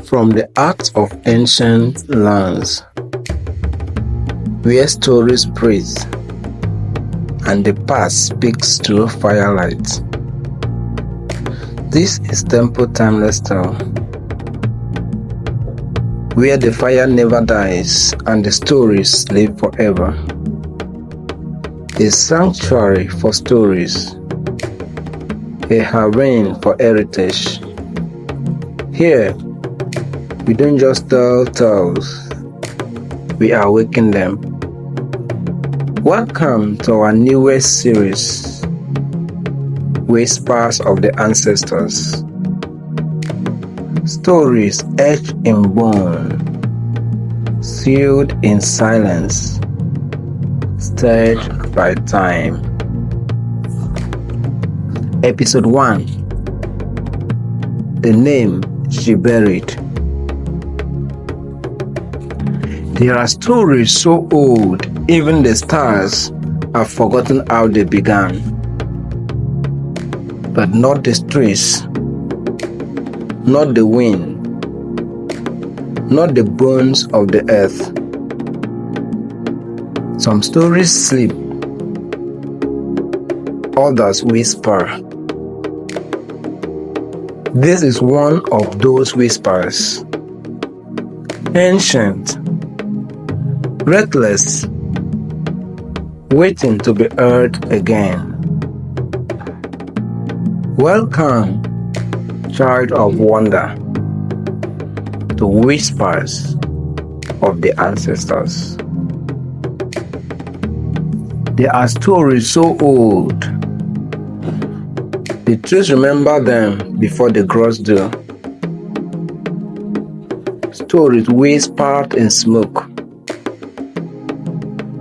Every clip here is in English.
From the heart of ancient lands, where stories breathe and the past speaks through firelight. This is Temple Timeless Tale, where the fire never dies and the stories live forever. A sanctuary for stories, a haven for heritage. Here, we don't just tell tales, we awaken them. Welcome to our newest series, Whispers of the Ancestors. Stories etched in bone, sealed in silence, stirred by time. Episode 1. The Name She Buried. There are stories so old, even the stars have forgotten how they began. But not the streets, not the wind, not the bones of the earth. Some stories sleep, others whisper. This is one of those whispers. Ancient, breathless, waiting to be heard again. Welcome, child of wonder, to Whispers of the Ancestors. There are stories so old, the trees remember them before the grass do. Stories whispered in smoke,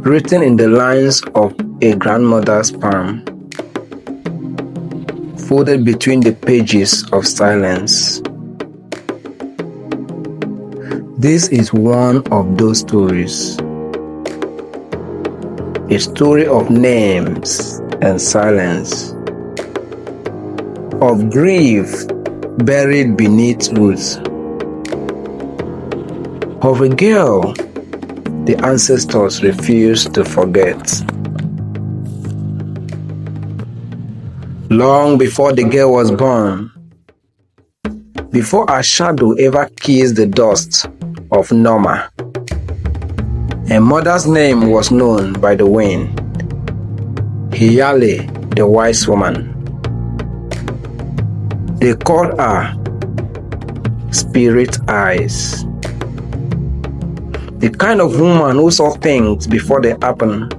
written in the lines of a grandmother's palm, folded between the pages of silence. This is one of those stories. A story of names and silence, of grief buried beneath roots, of a girl the ancestors refused to forget. Long before the girl was born, before her shadow ever kissed the dust of Norma, her mother's name was known by the wind, Hiyale, the wise woman. They called her Spirit Eyes. The kind of woman who saw things before they happen,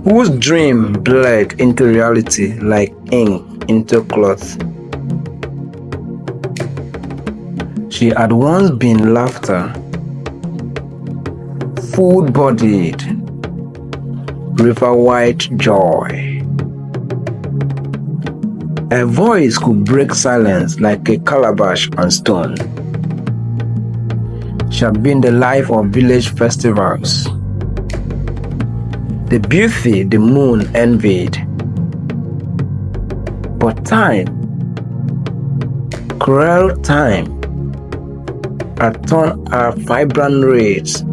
whose dream bled into reality like ink into cloth. She had once been laughter, full-bodied, river-white joy. Her voice could break silence like a calabash on stone. She had been the life of village festivals, the beauty the moon envied. But time, cruel time, had turned her vibrant rays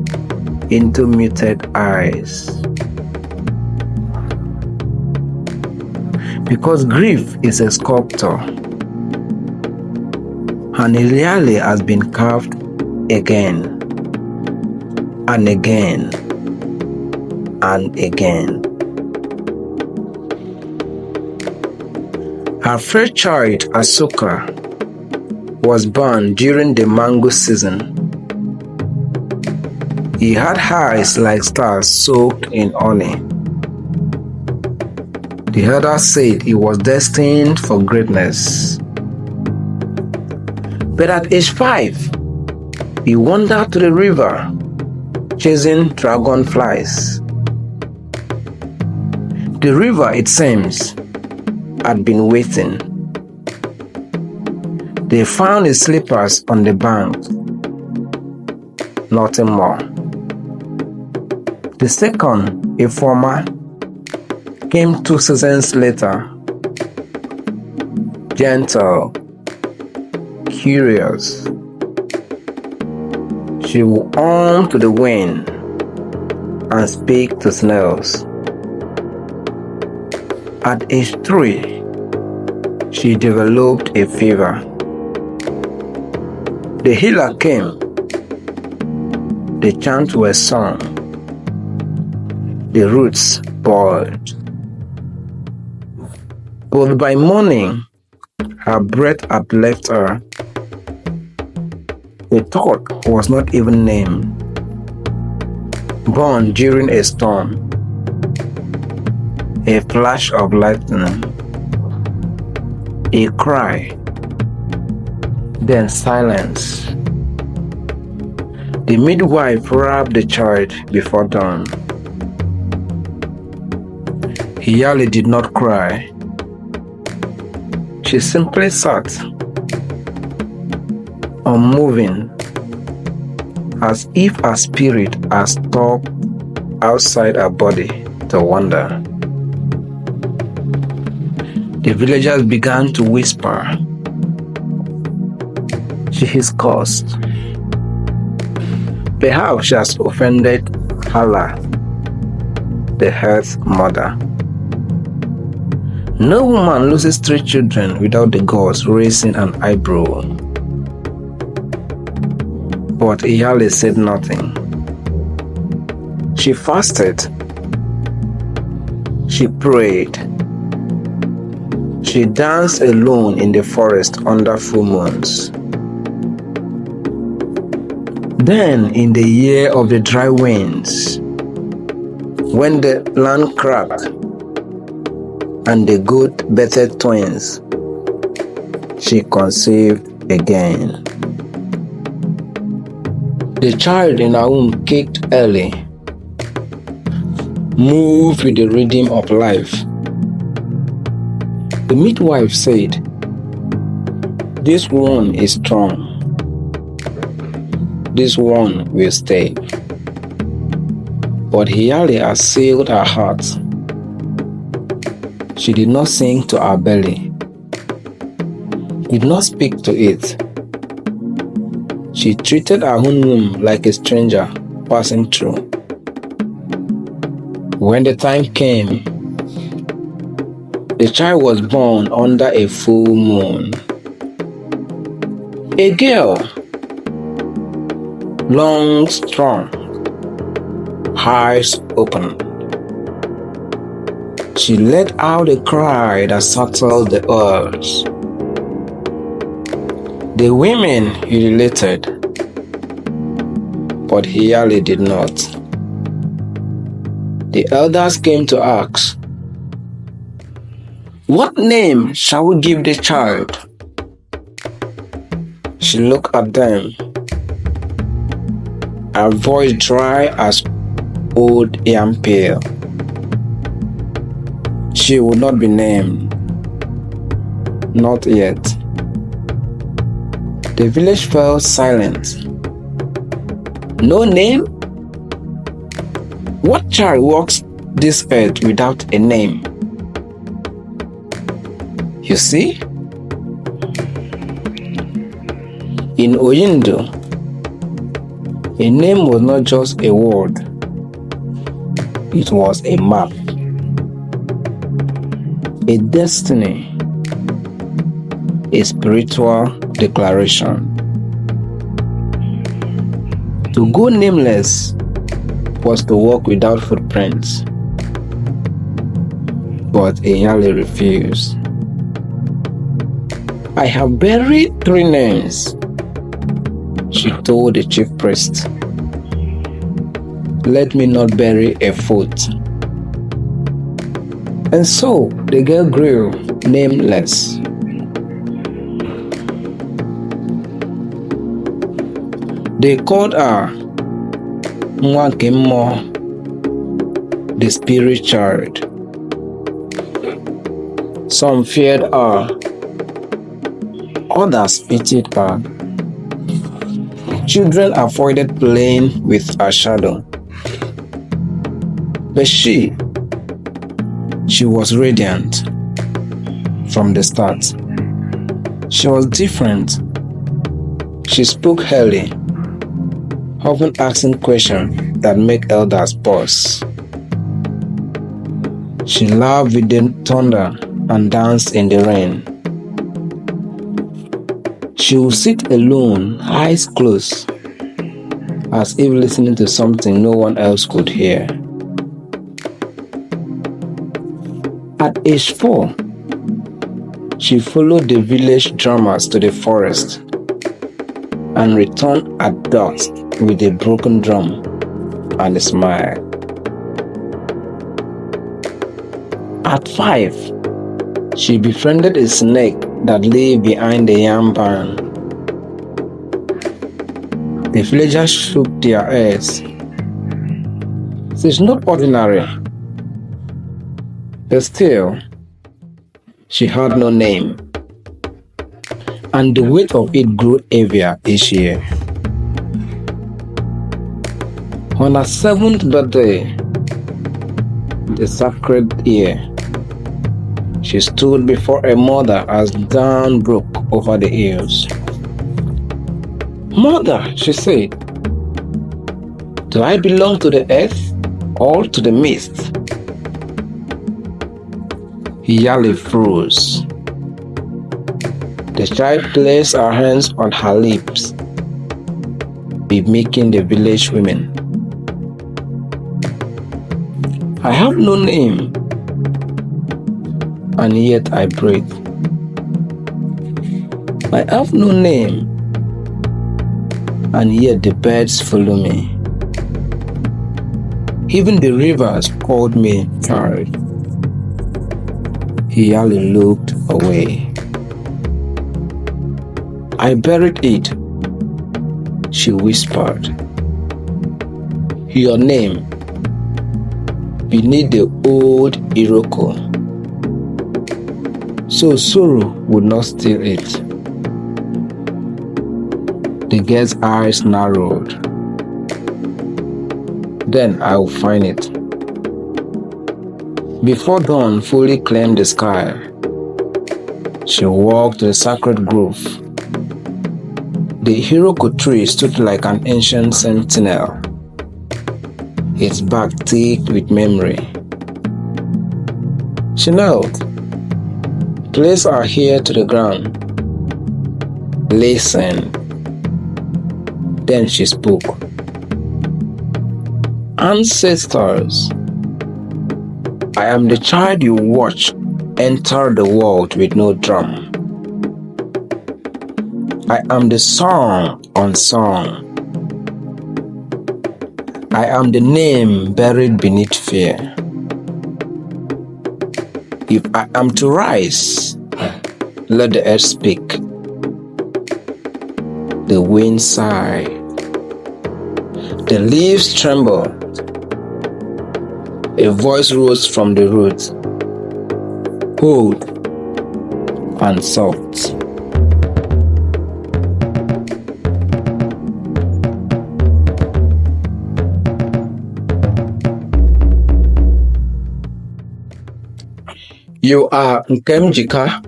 into muted eyes. Because grief is a sculptor, and Hiyale has been carved again and again and again. Her first child, Asuka, was born during the mango season. He had eyes like stars soaked in honey. The elders said he was destined for greatness. But at age 5, he wandered to the river, chasing dragonflies. The river, it seems, had been waiting. They found his slippers on the bank. Nothing more. The second, a farmer, came 2 seasons later. Gentle, curious. She would hum to the wind and speak to snails. At age 3, she developed a fever. The healer came. The chants were sung. The roots boiled. But by morning, her breath had left her. The thought was not even named. Born during a storm. A flash of lightning. A cry. Then silence. The midwife wrapped the child before dawn. Iyale did not cry. She simply sat, unmoving, as if her spirit had stopped outside her body to wander. The villagers began to whisper, "She is cursed. Perhaps she has offended Allah, the Earth Mother." No woman loses 3 children without the gods raising an eyebrow. But Iyale said nothing. She fasted. She prayed. She danced alone in the forest under full moons. Then, in the year of the dry winds, when the land cracked and the goat birthed twins, she conceived again. The child in her womb kicked early, moved with the rhythm of life. The midwife said, "This one is strong. This one will stay." But Iyale had sealed her heart. She did not sing to her belly, did not speak to it. She treated her own womb like a stranger passing through. When the time came, the child was born under a full moon. A girl, long, strong, eyes open. She let out a cry that startled the earth. The women related, but Iyale did not. The elders came to ask, "What name shall we give the child?" She looked at them, her voice dry as old yam peel. She would not be named. Not yet. The village fell silent. No name? What child walks this earth without a name? You see? In Oyindo, a name was not just a word. It was a map. A destiny, a spiritual declaration. To go nameless was to walk without footprints. But Iyale refused. "I have buried 3 names," she told the chief priest. "Let me not bury a foot." And so the girl grew nameless. They called her Nwakemo, the spirit child. Some feared her, others pitied her. Children avoided playing with her shadow. But she was radiant from the start. She was different, She spoke early, often asking questions that make elders pause. She laughed with the thunder and danced in the rain. She would sit alone, eyes closed, as if listening to something no one else could hear. At age 4, she followed the village drummers to the forest and returned at dusk with a broken drum and a smile. At 5, she befriended a snake that lay behind the yam barn. The villagers shook their heads. She's not ordinary. But still, she had no name, and the weight of it grew heavier each year. On her 7th birthday, the sacred year, she stood before her mother as dawn broke over the hills. "Mother," she said, "do I belong to the earth or to the mist?" Yali froze. The child placed her hands on her lips, mimicking the village women. "I have no name, and yet I breathe. I have no name, and yet the birds follow me. Even the rivers called me child." Yali looked away. "I buried it," she whispered. "Your name beneath the old Iroko, so sorrow would not steal it." The girl's eyes narrowed. "Then I will find it." Before dawn fully claimed the sky, she walked to the sacred grove. The Hiroko tree stood like an ancient sentinel, its bark thick with memory. She knelt, placed her ear to the ground, listened. Then she spoke. "Ancestors, I am the child you watch enter the world with no drum. I am the song unsung. I am the name buried beneath fear. If I am to rise, let the earth speak." The wind sighed. The leaves trembled. A voice rose from the roots, cold and soft. "You are Nkemjika.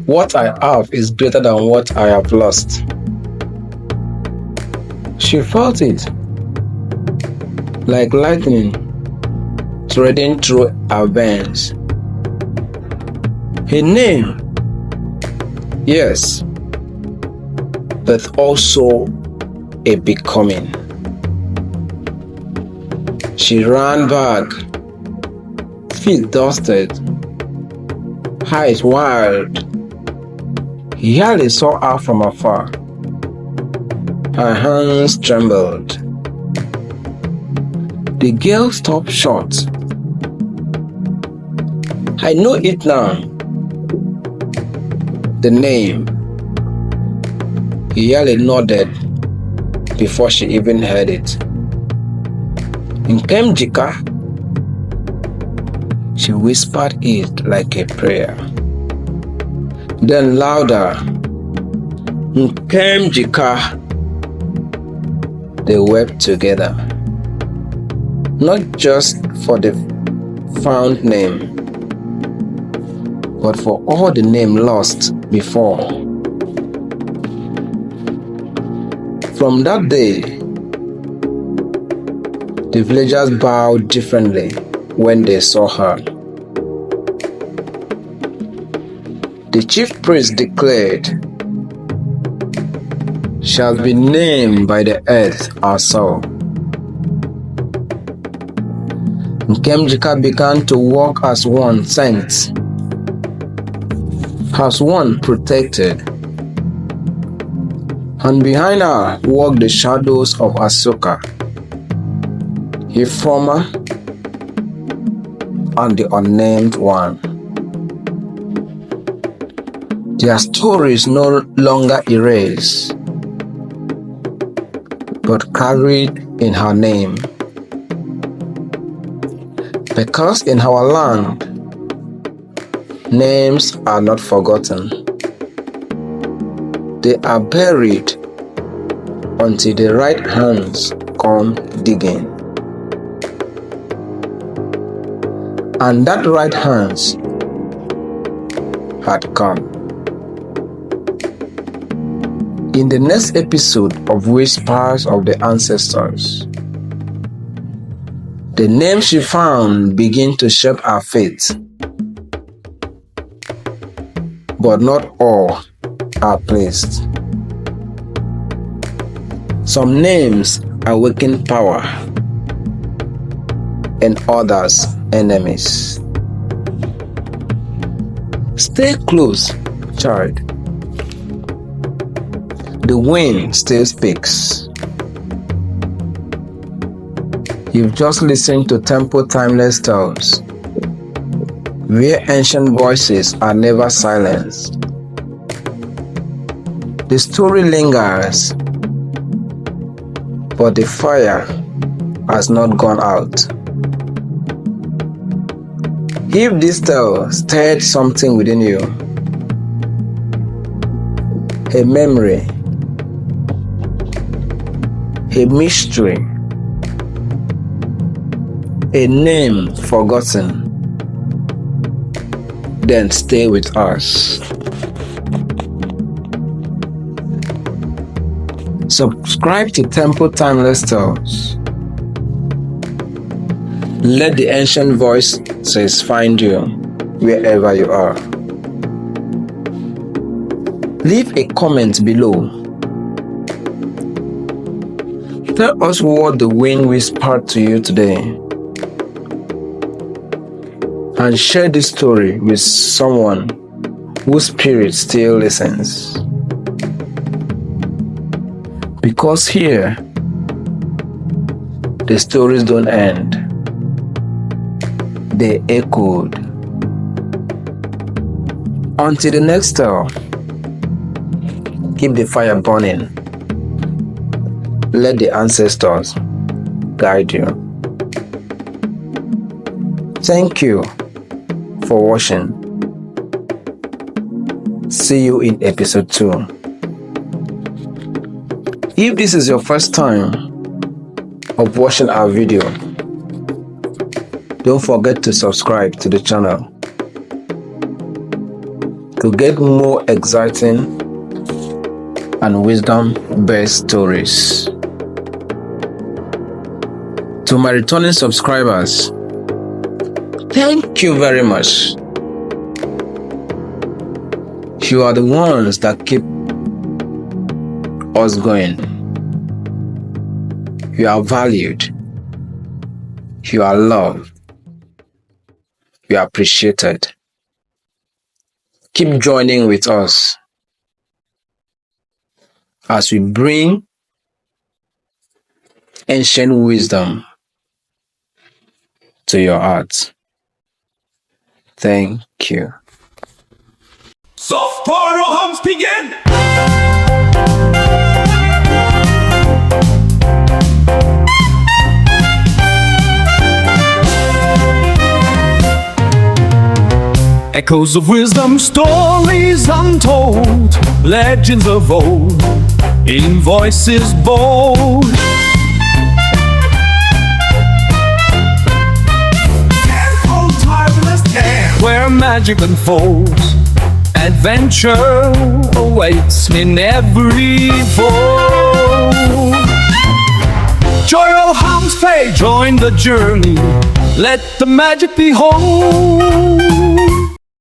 What I have is greater than what I have lost." She felt it, like lightning threading through her veins. A name, yes, but also a becoming. She ran back, feet dusted, eyes wild. Yali saw her from afar. Her hands trembled. The girl stopped short. "I know it now. The name." Yali nodded before she even heard it. "Nkemjika." She whispered it like a prayer. Then louder, "Nkemjika." They wept together, not just for the found name, but for all the name lost before. From that day, the villagers bowed differently when they saw her. The chief priest declared, "Shall be named by the earth ourselves." Nkemjika began to walk as one sent, as one protected, and behind her walked the shadows of Asuka, Ifoma, and the unnamed one. Their stories no longer erased, but carried in her name. Because in our land, names are not forgotten. They are buried until the right hands come digging. And that right hands had come. In the next episode of Whispers of the Ancestors, the names she found begin to shape her fate. But not all are placed. Some names awaken power, and others enemies. Stay close, child. The wind still speaks. You've just listened to Tempo Timeless Tales, where ancient voices are never silenced. The story lingers, but the fire has not gone out. If this tale stirred something within you, a memory, a mystery, a name forgotten, then stay with us. Subscribe to Tempo Timeless Tales. Let the ancient voices find you wherever you are. Leave a comment below. Tell us what the wind whispered to you today, and share this story with someone whose spirit still listens. Because here, the stories don't end. They echoed. Until the next tale, keep the fire burning. Let the ancestors guide you. Thank you for watching. See you in episode 2. If this is your first time of watching our video, don't forget to subscribe to the channel to get more exciting and wisdom-based stories. To my returning subscribers, thank you very much. You are the ones that keep us going. You are valued. You are loved. You are appreciated. Keep joining with us as we bring ancient wisdom to your heart. Thank you. Soft portal hums begin. Echoes of wisdom, stories untold, legends of old, in voices bold. Tempo Timeless Tales, where magic unfolds, adventure awaits in every fold. joy of harm's fate. Join the journey, let the magic behold.